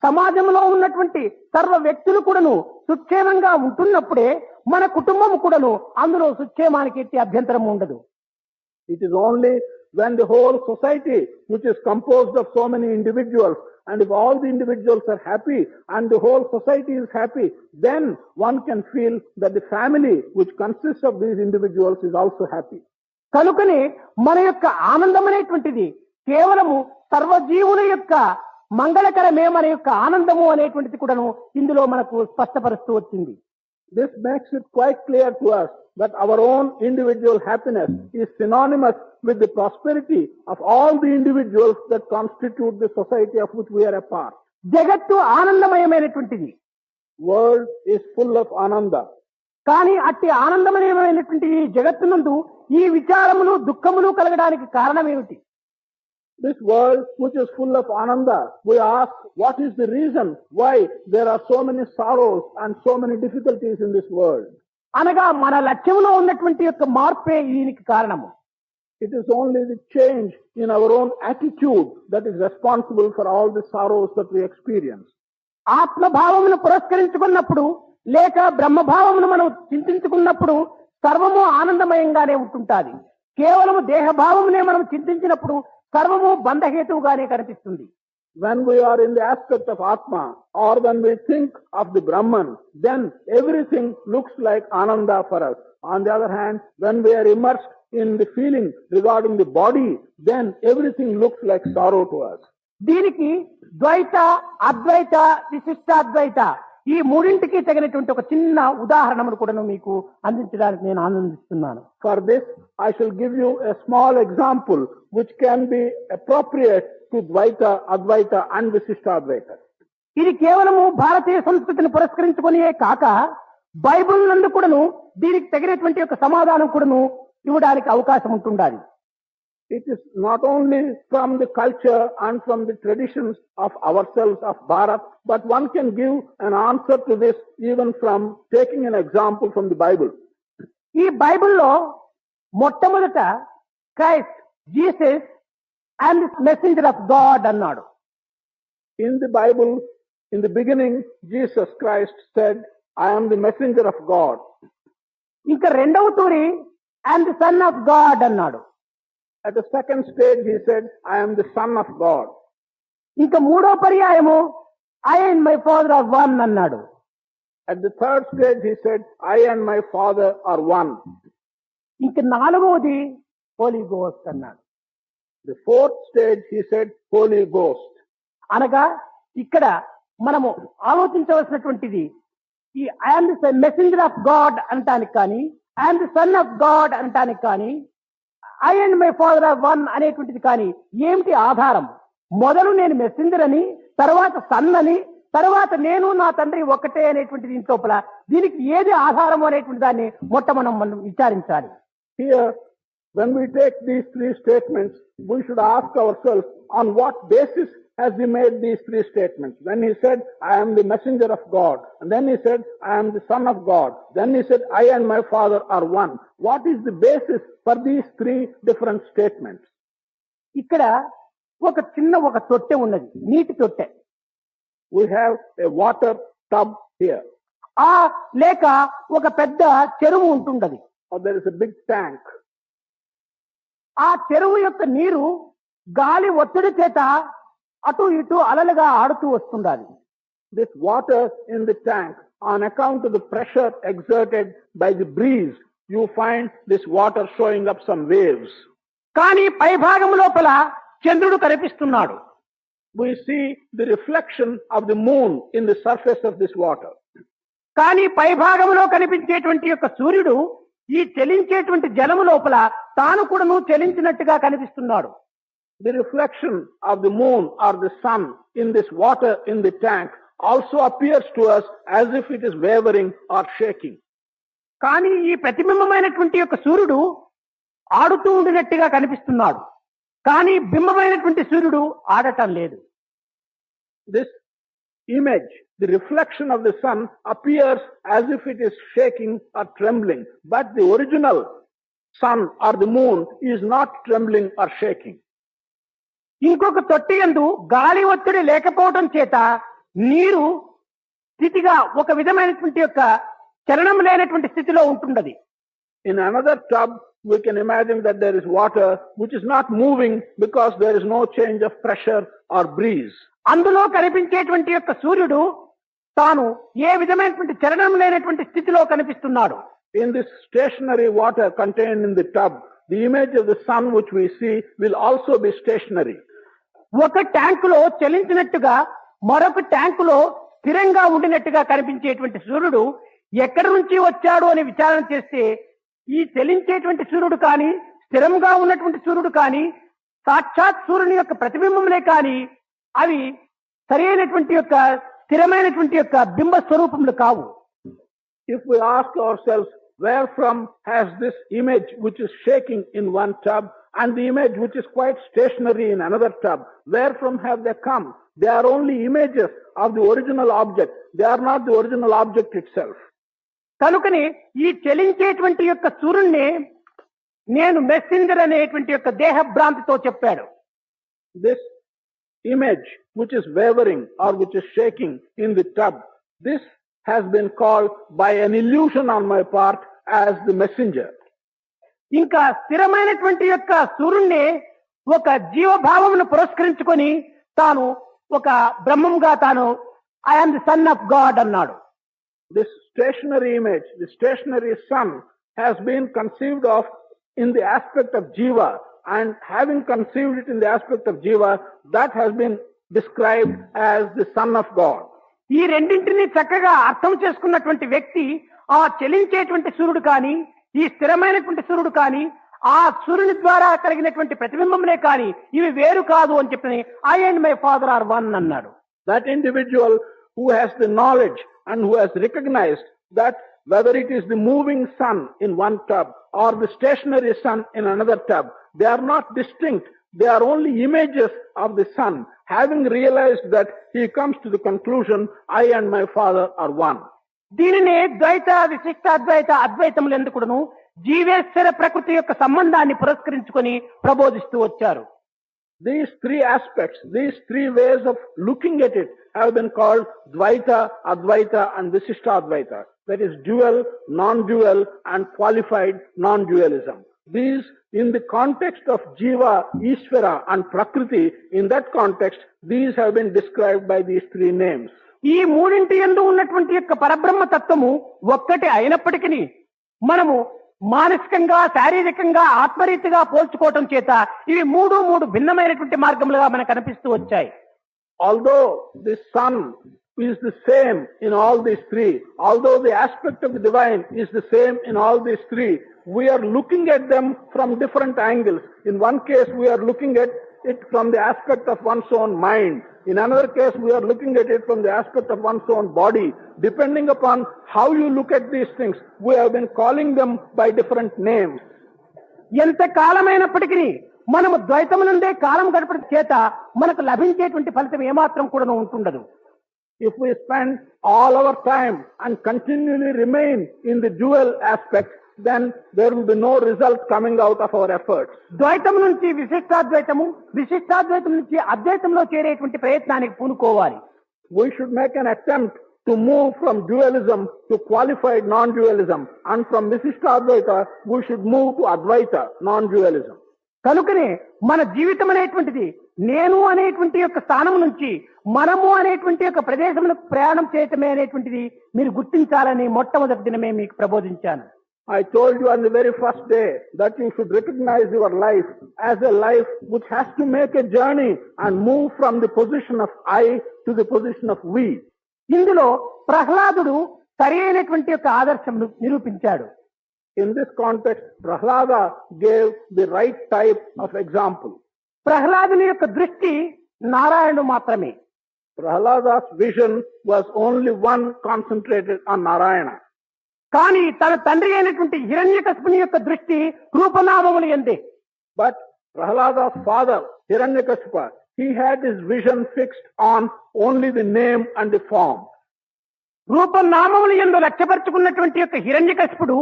సమాజంలో ఉన్నటువంటి సర్వ వ్యక్తులు కూడాను సుక్షేమంగా ఉంటున్నప్పుడే మన కుటుంబం కూడాను అందులో సుక్షేమానికి ఎట్టి అభ్యంతరం ఉండదు. It is only when the whole society, which is composed of so many individuals, and if all the individuals are happy and the whole society is happy, then one can feel that the family which consists of these individuals is also happy. కనుకనే మన యొక్క ఆనందం అనేటువంటిది కేవలము సర్వజీవుల యొక్క మంగళకరమే మన యొక్క ఆనందము అనేటువంటిది కూడాను ఇందులో మనకు స్పష్టపరుస్తూ వచ్చింది. This makes it quite clear to us that our own individual happiness is synonymous with the prosperity of all the individuals that constitute the society of which we are a part. జగత్తు ఆనందమయమైనటువంటిది. World is full of ananda. కానీ అట్టి ఆనందమయమైనటువంటి ఈ జగత్తునందు ఈ విచారములు దుఃఖములు కలగడానికి కారణం ఏమిటి? This world which is full of ananda, we ask what is the reason why there are so many sorrows and so many difficulties in this world. అనగా మన లక్ష్యంలో ఉన్నటువంటి యొక్క మార్పే దీనికి కారణము. It is only the change in our own attitude that is responsible for all the sorrows that we experience. ఆత్మభావమును పురస్కరించుకున్నప్పుడు లేక బ్రహ్మభావమును మనం చింతించుకున్నప్పుడు సర్వము ఆనందమయంగానే ఉంటుంటాది. కేవలము దేహభావమునే మనం చింతించినప్పుడు సర్వము బంధహేతువుగానే కనిపిస్తుంది. When we are in the aspect of Atma, or when we think of the Brahman, then everything looks like Ananda for us. On the other hand, when we are immersed in the feeling regarding the body, then everything looks like sorrow to us. దీనికి ద్వైత, అద్వైత, విశిష్టాద్వైత ఈ మూడింటికి తగినటువంటి ఒక చిన్న ఉదాహరణను కూడా మీకు అందించడానికి నేను ఆనందిస్తున్నాను. For this, I shall give you a small example which can be appropriate to Dvaita, Advaita and Visishtadvaita. ఇది కేవలము భారతీయ సంస్కృతిని పురస్కరించుకునే కాక బైబిల్ నందు కూడాను దీనికి తగినటువంటి ఒక సమాధానం కూడాను ఇవ్వడానికి అవకాశం ఉంటుండాలి. It is not only from the culture and from the traditions of ourselves of Bharat, but one can give an answer to this even from taking an example from the Bible. ఈ బైబిల్లో మొట్టమొదట Christ, Jesus and messenger of God అన్నాడు. In the Bible, in the beginning, Jesus Christ said, I am the messenger of God. ఇంకా రెండవ తూరి and sun of God అన్నాడు. At the second stage, he said, I am the son of God. ఇంకా మూడో పర్యాయము I and my father are one అన్నాడు. At the third stage, he said, I and my father are one. ఇంకా నాలుగవది Holi ghost అన్నాడు. The fourth stage, he said, Holy Ghost. అనగా ఇక్కడ మనము ఆలోచించవలసినటువంటిది ఈ I'm the messenger of God అంటానికి కానీ I'm the son of God అంటానికి కానీ I and my father are one అనేటువంటిది కానీ ఏమిటి ఆధారం? మొదలు నేను మెసెంజర్ అని, తర్వాత సన్ అని, తర్వాత నేను నా తండ్రి ఒకటే అనేటువంటి దీని లోపల దీనికి ఏది ఆధారం అనేటువంటి దాన్ని మనం విచారించాలి. Here, when we take these three statements, we should ask ourselves on what basis has he made these three statements. When he said, I am the messenger of God, and then he said, I am the son of God, then he said, I and my father are one. What is the basis for these three different statements? ఇక్కడ ఒక తొట్టె ఉన్నది, నీటి తొట్టె. We have a water tub here. లేక ఒక పెద్ద చెరువు ఉంటుండది. Or there is a big tank. ఆ చెరువు యొక్క నీరు గాలి ఒత్తిడి చేత అటు ఇటు అలలుగా ఆడుతూ వస్తుండాలి. This water in the tank, on account of the pressure exerted by the breeze, you find this water showing up some waves. కానీ పై భాగం లోపల చంద్రుడు కనిపిస్తున్నాడు. We see the reflection of the moon in the surface of this water. కానీ పై భాగంలో కనిపించేటువంటి యొక్క సూర్యుడు ఈ చలించేటువంటి జలము లోపల తాను కూడాను చలించినట్టుగా కనిపిస్తున్నాడు. The reflection of the moon or the sun in this water in the tank also appears to us as if it is wavering or shaking. కానీ ఈ ప్రతిబింబమైనటువంటి యొక్క సూర్యుడు ఆడుతూ ఉండినట్టుగా కనిపిస్తున్నాడు. కానీ బింబమైనటువంటి సూర్యుడు ఆడటం లేదు. This image, the reflection of the sun, appears as if it is shaking or trembling, but the original sun or the moon is not trembling or shaking. ఇంకొక తొట్టి యందు గాలి ఒత్తిడి లేకపోవడం చేత నీరు స్థితిగా ఒక విధమైనటువంటి యొక్క చలనం లేనటువంటి స్థితిలో ఉంటున్నది. In another tub, we can imagine that there is water which is not moving because there is no change of pressure or breeze. అందులో కనిపించేటువంటి యొక్క సూర్యుడు తాను ఏ విధమైనటువంటి చలనం లేనటువంటి స్థితిలో కనిపిస్తున్నాడు. In this stationary water contained in the tub, the image of the sun which we see will also be stationary. ఒక ట్యాంకులో చలించినట్టుగా మరొక ట్యాంకులో స్థిరంగా ఉండినట్టుగా కనిపించేటువంటి సూర్యుడు ఎక్కడి నుంచి వచ్చాడు అని విచారణ చేస్తే ఈ చలించేటువంటి సూర్యుడు కానీ స్థిరంగా ఉన్నటువంటి సూర్యుడు కానీ సాక్షాత్ సూర్యుని యొక్క ప్రతిబింబములే కానీ అవి సరైనటువంటి యొక్క స్థిరమైనటువంటి యొక్క బింబ స్వరూపములు కావు. If we ask ourselves, where from has this image which is shaking in one tub and the image which is quite stationary in another tub, where from have they come? They are only images of the original object. They are not the original object itself. కనుకని ఈ చలించేటువంటి యొక్క సూర్యుడిని నేను మెస్సెంజర్ అనేటువంటి యొక్క దేహ భ్రాంతితో చెప్పాడు. This image which is wavering or which is shaking in the tub, this has been called by an illusion on my part as the messenger. ఇంకా స్థిరమైనటువంటి యొక్క సూర్యుడిని ఒక జీవభావమును పురస్కరించుకొని తాను ఒక బ్రహ్మంగా తాను I am the son of God అన్నాడు. This stationary image, the stationary sun, has been conceived of in the aspect of jiva, and having conceived it in the aspect of jiva, that has been described as the son of God. ఈ రెండింటిని చక్కగా అర్థం చేసుకున్నటువంటి వ్యక్తి ఆ చలించేటువంటి సూర్యుడు కానీ ఈ స్థిరమైనటువంటి సూర్యుడు కానీ ఆ సూర్యుని ద్వారా కలిగినటువంటి ప్రతిబింబములే కానీ ఇవి వేరు కాదు అని చెప్పి I and my father are one అన్నాడు. That individual who has the knowledge and who has recognized that whether it is the moving sun in one tub or the stationary sun in another tub, they are not distinct. They are only images of the sun. Having realized that, he comes to the conclusion, I and my father are one. దీనినే ద్వైత విశిష్టాద్వైత అద్వైతములు ఎందుకును జీవేశ్వర ప్రకృతి యొక్క సంబంధాన్ని పురస్కరించుకొని ప్రబోధిస్తూ వచ్చారు. These three aspects, these three ways of looking at it have been called Dvaita, Advaita and Visishtadvaita. That is dual, non-dual and qualified non-dualism. These, in the context of Jiva, Ishvara and Prakriti, in that context, these have been described by these three names. ఈ మూడింటి యందు ఉన్నటువంటి యొక్క పరబ్రహ్మ తత్వము ఒక్కటి అయినప్పటికీ మనము మానసికంగా శారీరకంగా ఆత్మరీతిగా పోల్చుకోవటం చేత ఇవి మూడు భిన్నమైనటువంటి మార్గములుగా మనకు కనిపిస్తూ వచ్చాయి. Although the sun is the same in all these three, although the aspect of the divine is the same in all these three, we are looking at them from different angles. In one case, we are looking at it from the aspect of one's own mind. In another case, we are looking at it from the aspect of one's own body. Depending upon how you look at these things, we have been calling them by different names. ఎంత కాలమైనప్పటికీ మనము ద్వైతమునందే కాలం గడపడం చేత మనకు లభించేటువంటి ఫలితం ఏమాత్రం కూడా ఉంటుండదు. If we spend all our time and continually remain in the dual aspect, then there will be no result coming out of our efforts. ద్వైతం నుంచి విశిష్టాద్వైతము, విశిష్టాద్వైతం నుంచి అద్వైతంలో చేరేటువంటి ప్రయత్నానికి పూనుకోవాలి. We should make an attempt to move from dualism to qualified non-dualism, and from Visishtadvaita we should move to Advaita, non-dualism. కనుకనే మన జీవితం అనేటువంటిది నేను అనేటువంటి యొక్క స్థానం నుంచి మనము అనేటువంటి యొక్క ప్రదేశంలో ప్రయాణం చేయటమే అనేటువంటిది మీరు గుర్తించాలని మొట్టమొదటి దినమే మీకు ప్రబోధించాను. I told you on the very first day that you should recognize your life as a life which has to make a journey and move from the position of I to the position of we. ఇందులో ప్రహ్లాదుడు సరి అయినటువంటి యొక్క ఆదర్శం నిరూపించాడు. In this context, Prahlada gave the right type of example. ప్రహ్లాదుని యొక్క దృష్టి నారాయణుడు మాత్రమే. Prahlada's vision was only one concentrated on Narayana. కానీ తన తండ్రి అయినటువంటి హిరణ్యకశిపుని యొక్క దృష్టి రూపనామములు ఎందే. But Prahlada's father, Hiranyakashipa, he had his vision fixed on only the name and the form. రూపనామములు ఎందు లక్ష్యపరుచుకున్నటువంటి యొక్క హిరణ్యకశిపుడు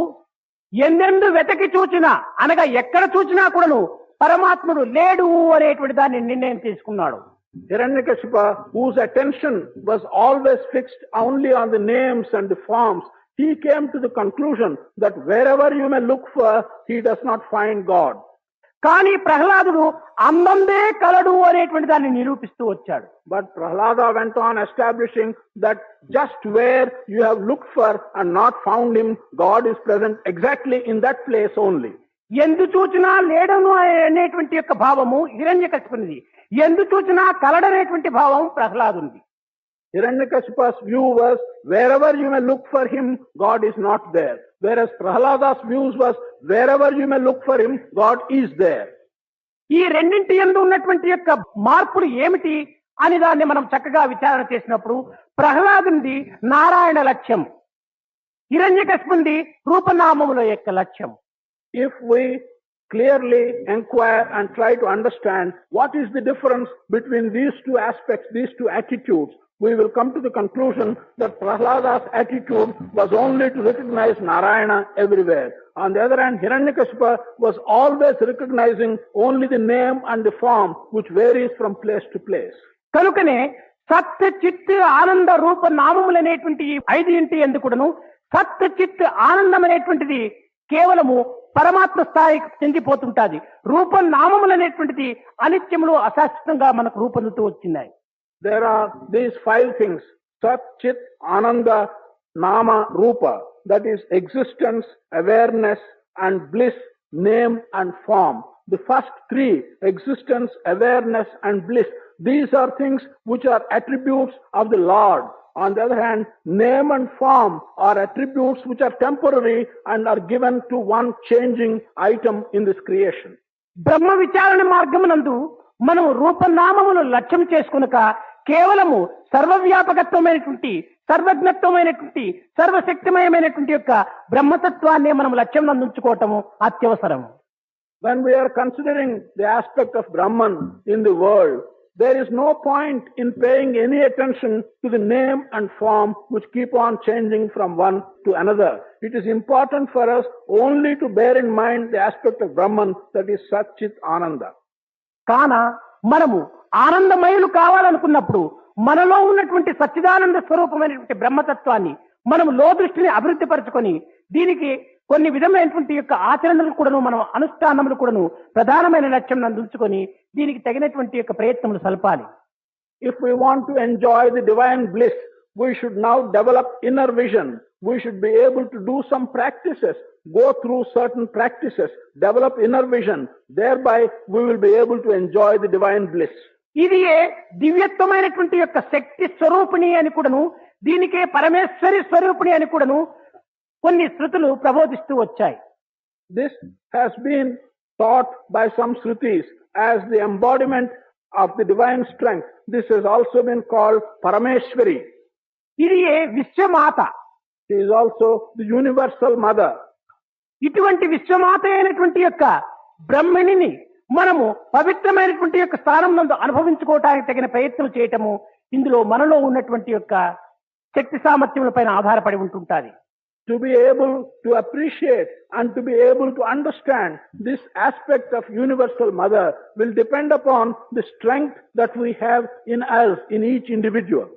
ఎందెందు వెతకి చూచినా అనగా ఎక్కడ చూచినా కూడాను పరమాత్ముడు లేడు అనేటువంటి దాన్ని నిర్ణయం తీసుకున్నాడు. Hiranyakashipu, whose attention was always fixed only on the names and the forms, he came to the conclusion that wherever you may look for, he does not find God. కానీ ప్రహ్లాదుడు అందందే కలడు అనేటువంటి దాన్ని నిరూపిస్తూ వచ్చాడు. But Prahlada went on establishing that just where you have looked for and not found him, God is present exactly in that place only. ఎందు చూచినా లేడను అనేటువంటి యొక్క భావము హిరణ్యకశిపునిది, ఎందు చూచినా కలడనేటువంటి భావం ప్రహ్లాదునిది. Hiranyakashipu's view was wherever you may look for him, God is not there. Whereas Prahlada's views was wherever you may look for him, God is there. ఈ రెండింటి యందు ఉన్నటువంటి యొక్క మార్పులు ఏమిటి అని దాన్ని మనం చక్కగా విచారణ చేసినప్పుడు ప్రహ్లాదునిది నారాయణ లక్ష్యం, హిరణ్యకశిపునిది రూపనామముల యొక్క లక్ష్యం. If we clearly inquire and try to understand what is the difference between these two aspects, these two attitudes, we will come to the conclusion that Prahlada's attitude was only to recognize Narayana everywhere. On the other hand, Hiranyakashipu was always recognizing only the name and the form which varies from place to place. కనుకనే సత్ చిత్ ఆనంద రూప నామములు అనేటువంటి ఐదు ఇంటి ఎందుకును సత్ చిత్ ఆనందం అనేటువంటిది కేవలము పరమాత్మ స్థాయికి చెందిపోతుంటాది. రూప నామములు అనేటువంటిది అనిత్యములు అశాశ్వతంగా మనకు రూపొందుతూ వచ్చినాయి. There are these five things: Sat, Chit, Ananda, Nama, Rupa. That is existence, awareness, and bliss, name and form. The first three, existence, awareness, and bliss, these are things which are attributes of the Lord. On the other hand, name and form are attributes which are temporary and are given to one changing item in this creation. బ్రహ్మ విచారణ మార్గమునందు మనం రూపనామములు లక్ష్యం చేసుకునక కేవలము సర్వవ్యాపకత్వమైనటువంటి సర్వజ్ఞత్వమైనటువంటి సర్వశక్తిమయమైనటువంటి యొక్క బ్రహ్మతత్వాన్ని మనం లక్ష్యం నందుంచుకోవటము అత్యవసరం. When we are considering the aspect of Brahman in the world, there is no point in paying any attention to the name and form which keep on changing from one to another. It is important for us only to bear in mind the aspect of Brahman, that is Sat Chit Ananda. కాన మనము ఆనందమయులు కావాలనుకున్నప్పుడు మనలో ఉన్నటువంటి సచ్చిదానంద స్వరూపమైనటువంటి బ్రహ్మతత్వాన్ని మనం లోదృష్టిని అభివృద్ధి పరచుకొని దీనికి కొన్ని విధమైనటువంటి యొక్క ఆచరణలు కూడాను మనం అనుష్ఠానములు కూడాను ప్రధానమైన లక్ష్యం నందుంచుకొని దీనికి తగినటువంటి యొక్క ప్రయత్నములు సల్పాలి. If we want to enjoy the divine bliss, we should now develop inner vision. We should be able to do some practices, go through certain practices, develop inner vision. Thereby we will be able to enjoy the divine bliss. ఇది దివ్యత్వమైనటువంటి యొక్క శక్తి స్వరూపిణి అని కూడాను దీనికే పరమేశ్వరి స్వరూపిణి అని కూడాను కొన్ని శృతులు ప్రబోధిస్తూ వచ్చాయి. This has been taught by some Shrutis as the embodiment of the divine strength. This has also been called Parameshwari. ఇది విశ్వమాత. She is also the universal mother. ఇటువంటి విశ్వమాత అయినటువంటి యొక్క బ్రహ్మణిని మనము పవిత్రమైనటువంటి యొక్క స్థానం నందు అనుభవించుకోవటానికి తగిన ప్రయత్నం చేయటము ఇందులో మనలో ఉన్నటువంటి యొక్క శక్తి సామర్థ్యములపైన ఆధారపడి ఉంటుంటాది. To be able to appreciate and to be able to understand this aspect of universal mother will depend upon the strength that we have in us, in each individual.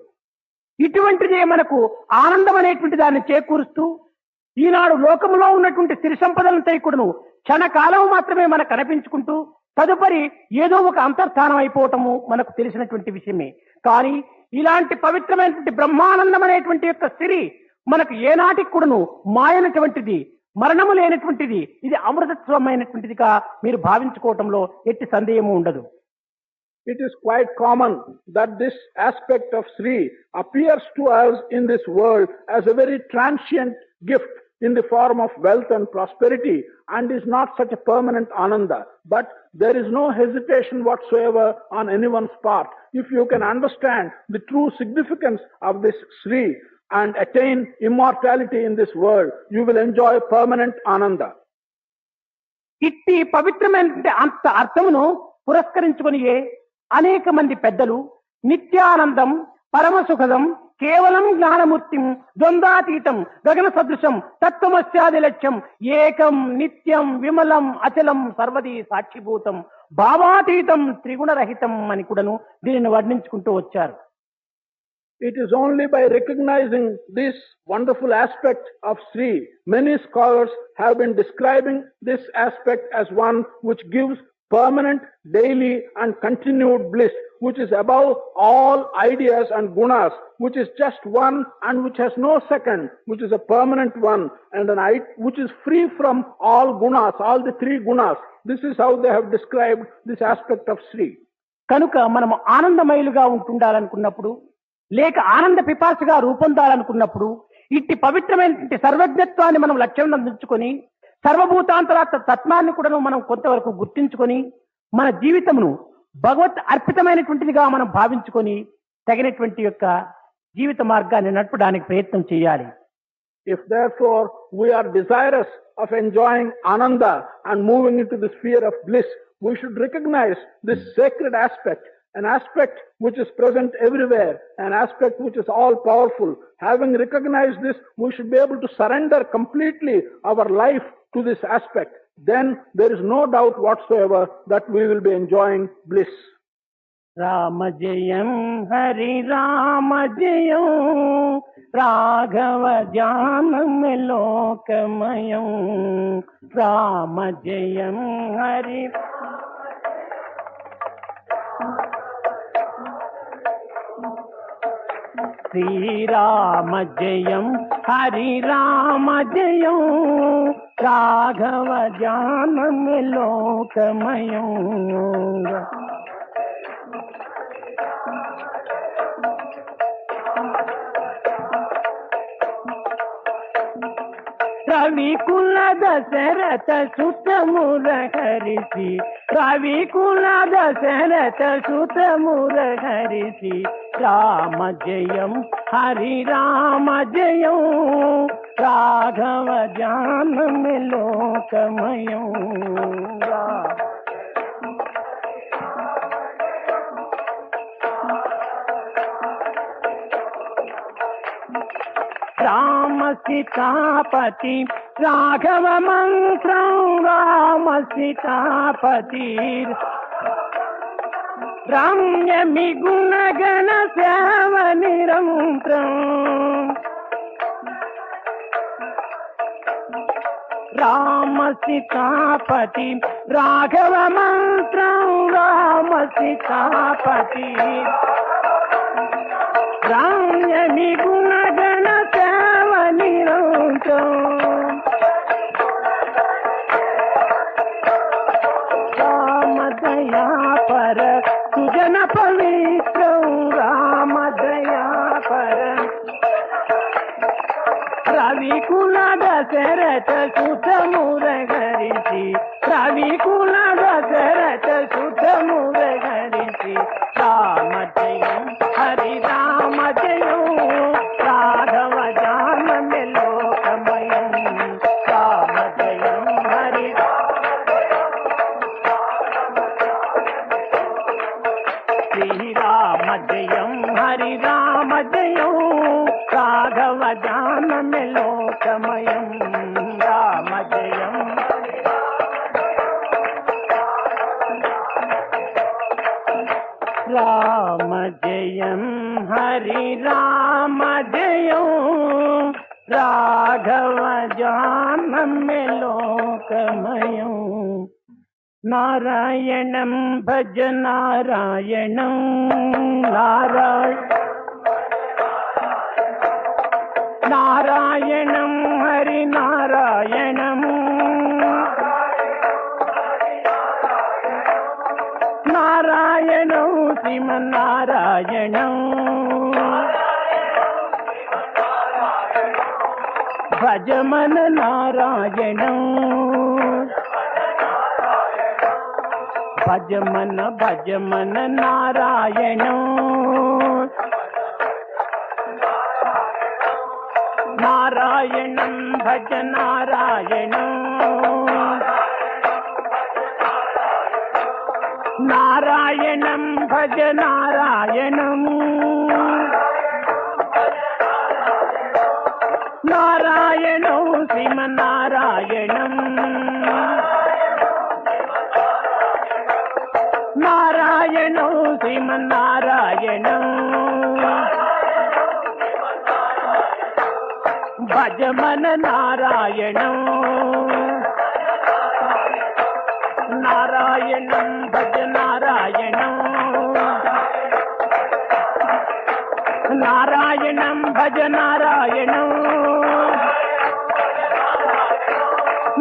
ఇటువంటిదే మనకు ఆనందం అనేటువంటి దాన్ని చేకూరుస్తూ ఈనాడు లోకంలో ఉన్నటువంటి సిరి సంపదలంతా కూడాను క్షణకాలం మాత్రమే మనకు కనిపించుకుంటూ తదుపరి ఏదో ఒక అంతర్ధానం అయిపోవటము మనకు తెలిసినటువంటి విషయమే. కానీ ఇలాంటి పవిత్రమైనటువంటి బ్రహ్మానందం అనేటువంటి యొక్క సిరి మనకు ఏనాటికి కూడాను మాయనటువంటిది, మరణము లేనటువంటిది, ఇది అమృతత్వమైనటువంటిదిగా మీరు భావించుకోవటంలో ఎట్టి సందేహము ఉండదు. It is quite common that this aspect of Sri appears to us in this world as a very transient gift in the form of wealth and prosperity and is not such a permanent ananda. But there is no hesitation whatsoever on anyone's part. If you can understand the true significance of this Sri and attain immortality in this world, you will enjoy permanent ananda. ఇట్టి పవిత్రమైన అర్థమును పురస్కరించుకొని అనేక మంది పెద్దలు నిత్యానందం, పరమ సుఖదం, కేవలం జ్ఞానమూర్తిం ద్వంద్వాతీతం గగన సదృశం తత్వమస్యాది లక్ష్యం ఏకం నిత్యం విమలం అచలం సర్వదీ సాక్షిభూతం భావాతీతం త్రిగుణరహితం అని కూడాను దీనిని వర్ణించుకుంటూ వచ్చారు. It is only by recognizing this wonderful aspect of Sri, many scholars have been describing this aspect as one which gives permanent, daily and continued bliss, which is above all ideas and gunas, which is just one and which has no second, which is a permanent one and which is free from all gunas, all the three gunas. This is how they have described this aspect of Sri. కనుక మనము ఆనందమయులుగా ఉంటుండాలనుకున్నప్పుడు లేక ఆనంద పిపాసగా రూపొందాలనుకున్నప్పుడు ఇట్టి పవిత్రమైనటువంటి సర్వజ్ఞత్వాన్ని మనం లక్ష్యం అందించుకొని సర్వభూతాంతరాత్మ తత్వాన్ని కూడా మనం కొంతవరకు గుర్తించుకొని మన జీవితమును భగవత్ అర్పితమైనటువంటిదిగా మనం భావించుకొని తగినటువంటి యొక్క జీవిత మార్గాన్ని నడపడానికి ప్రయత్నం చేయాలి. If therefore we are desirous of enjoying Ananda and moving into the sphere of bliss, we should recognize this sacred aspect, an aspect which is present everywhere, an aspect which is all powerful. Having recognized this, we should be able to surrender completely our life to this aspect. Then there is no doubt whatsoever that we will be enjoying bliss. Rama Jayam Hari Rama Jayam Raghava Janam Lokamayam Rama Jayam Hari Sri Rama Jayam Hari Rama Jayam Raghava Janam Lokamayam Ravi Kula Dasarata Sutamura Harisi Ravi Kula Dasarata Sutamura Harisi Rama Jayam Hari Rama Jayam Raghava Janam Lokamayam Rama Sitapati Raghava Mantram Rama Sitapati Ramya Miguna Gana Seva Nirantram Rama Sitapati Raghava Mantram Rama Sitapati Ramya Miguna Gana Seva Nirantram Ramadaya Para Sujana Pavitram Ramadaya Para Ravi Kula Dasarata Sutamura Harisi Ravi Kula Dasarata Sutamura Harisi Ramadayam Hari Ramadayam Raghava Janam Lokamayam Ramadayam Hari Sri Ramadayam Hari Ramadayam Raghava Janam Lokamayam Ramadayam Rama Jayam Hari Rama Jayam Raghava Janam Lokamayam Narayanam Bhaja Narayanam Narayanam Hari Narayanam Narayanam Sriman Narayanam Bhajamana Narayanam Bhajamana Narayanam Narayanam Bhaja Narayanam Narayanam Bhaja Narayanam శ్రీమన్నారాయణం నారాయణం శ్రీమన్నారాయణం భజమన నారాయణం నారాయణం భజ నారాయణం నారాయణం భజ నారాయణం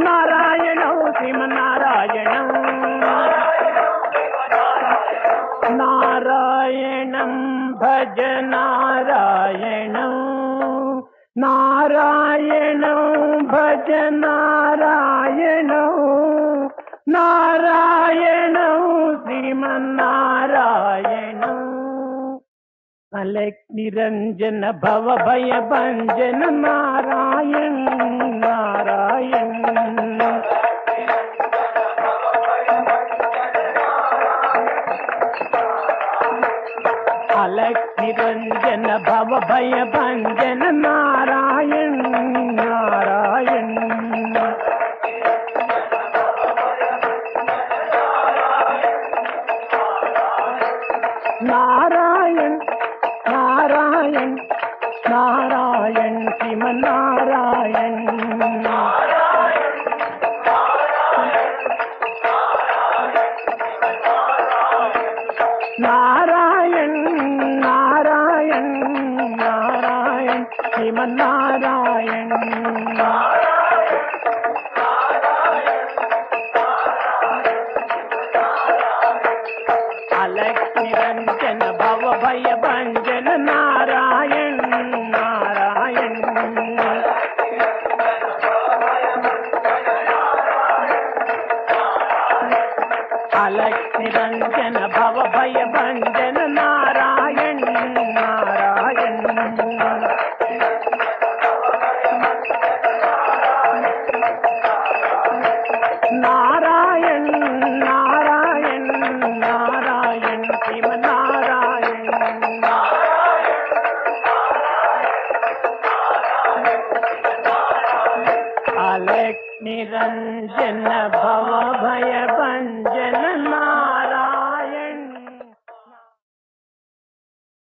నారాయణం శ్రీమన్నారాయణం నారాయణం భజ నారాయణం నారాయణం భజ నారాయణం నారాయణం శ్రీమన్నారాయణం అలక్ నిరంజన భవ భయ భంజన నారాయణ నారాయణ అలక్ నిరంజన భవ భయ భంజన నారాయణ నారాయణ నారాయణ నారాయణ నారాయణ శ్రీమన్నారాయణ నారాయణ నారాయణ నారాయణ శ్రీమన్నారాయణ అలక్ నిరంజన భవ భయ భంజన నారాయణ నారాయణ అలక్ నిరంజన భవ భయ భంజన నారాయణ నారాయణ నారాయణ నారాయణ నారాయణ శ్రీమన్నారాయణ అలక్ నిరంజన భవ భయ భంజన